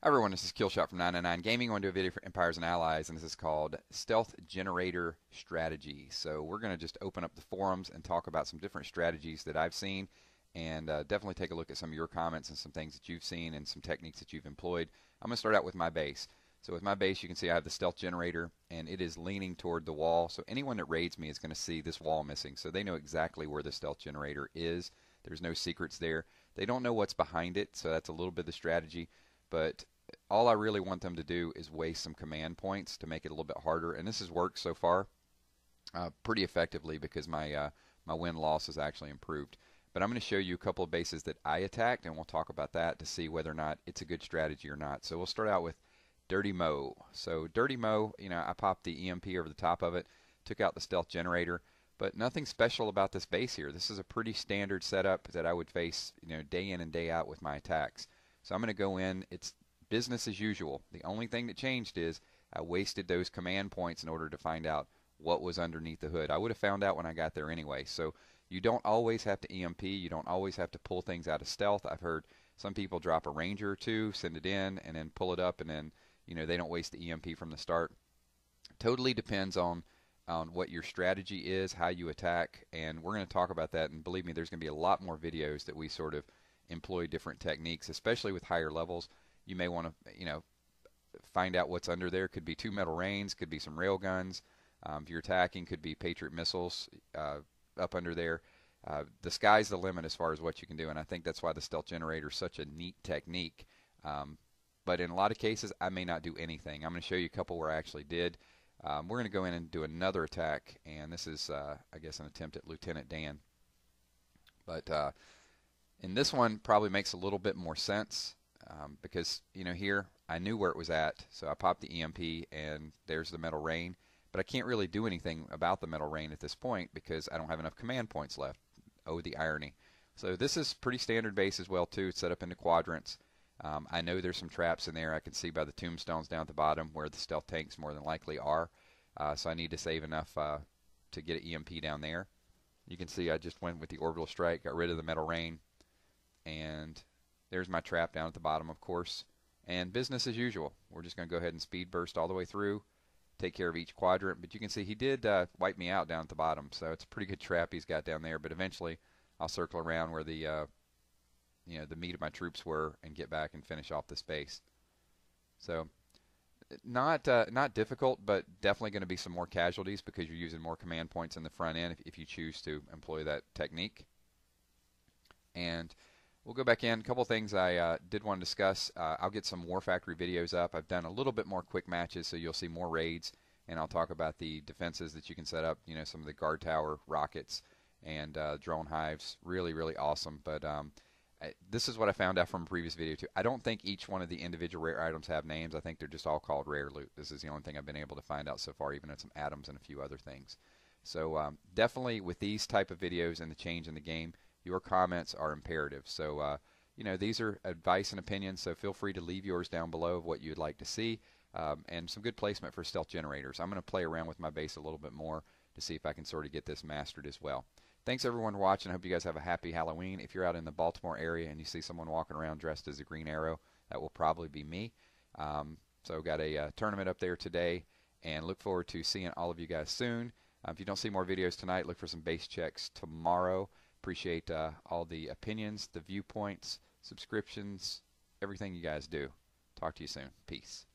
Hi everyone, this is Killshot from 999 Gaming. I want to do a video for Empires and Allies, and this is called Stealth Generator Strategy. So we're going to just open up the forums and talk about some different strategies that I've seen, and definitely take a look at some of your comments and some things that you've seen and some techniques that you've employed. I'm going to start out with my base. So with my base, you can see I have the Stealth Generator, and it is leaning toward the wall. So anyone that raids me is going to see this wall missing. So they know exactly where the Stealth Generator is. There's no secrets there. They don't know what's behind it, so that's a little bit of the strategy. But all I really want them to do is waste some command points to make it a little bit harder. And this has worked so far pretty effectively because my win-loss has actually improved. But I'm going to show you a couple of bases that I attacked, and we'll talk about that to see whether or not it's a good strategy or not. So we'll start out with Dirty Mo. So Dirty Mo, I popped the EMP over the top of it, took out the Stealth Generator, but nothing special about this base here. This is a pretty standard setup that I would face, day in and day out with my attacks. So I'm going to go in. It's business as usual. The only thing that changed is I wasted those command points in order to find out what was underneath the hood. I would have found out when I got there anyway. So you don't always have to EMP. You don't always have to pull things out of stealth. I've heard some people drop a ranger or two, send it in, and then pull it up, and then they don't waste the EMP from the start. Totally depends on what your strategy is, how you attack, and we're going to talk about that. And believe me, there's going to be a lot more videos that we sort of employ different techniques, especially with higher levels. You may want to, find out what's under there. Could be 2 metal rains, could be some rail guns. If you're attacking, could be Patriot missiles up under there. The sky's the limit as far as what you can do, and I think that's why the Stealth Generator is such a neat technique. But in a lot of cases, I may not do anything. I'm going to show you a couple where I actually did. We're going to go in and do another attack, and this is, I guess, an attempt at Lieutenant Dan. But in this one, probably makes a little bit more sense. Because here I knew where it was at, so I popped the EMP and there's the metal rain, but I can't really do anything about the metal rain at this point because I don't have enough command points left. Oh, the irony. So this is pretty standard base as well too. It's set up into quadrants. I know there's some traps in there. I can see by the tombstones down at the bottom where the stealth tanks more than likely are. So I need to save enough to get an EMP down there. You can see I just went with the orbital strike, got rid of the metal rain, and there's my trap down at the bottom, of course. And business as usual. We're just going to go ahead and speed burst all the way through, take care of each quadrant. But you can see he did wipe me out down at the bottom, so it's a pretty good trap he's got down there. But eventually, I'll circle around where the the meat of my troops were and get back and finish off this base. So not difficult, but definitely going to be some more casualties because you're using more command points in the front end if you choose to employ that technique. And we'll go back in. A couple things I did want to discuss. I'll get some War Factory videos up. I've done a little bit more quick matches, so you'll see more raids, and I'll talk about the defenses that you can set up. Some of the guard tower rockets and drone hives. Really, really awesome. But this is what I found out from a previous video too. I don't think each one of the individual rare items have names. I think they're just all called rare loot. This is the only thing I've been able to find out so far, even on some atoms and a few other things. So definitely with these type of videos and the change in the game, your comments are imperative. So, these are advice and opinions, so feel free to leave yours down below of what you'd like to see, and some good placement for stealth generators. I'm going to play around with my base a little bit more to see if I can sort of get this mastered as well. Thanks everyone for watching. I hope you guys have a happy Halloween. If you're out in the Baltimore area and you see someone walking around dressed as a Green Arrow, that will probably be me. So got a tournament up there today, and look forward to seeing all of you guys soon. If you don't see more videos tonight, look for some base checks tomorrow. Appreciate all the opinions, the viewpoints, subscriptions, everything you guys do. Talk to you soon. Peace.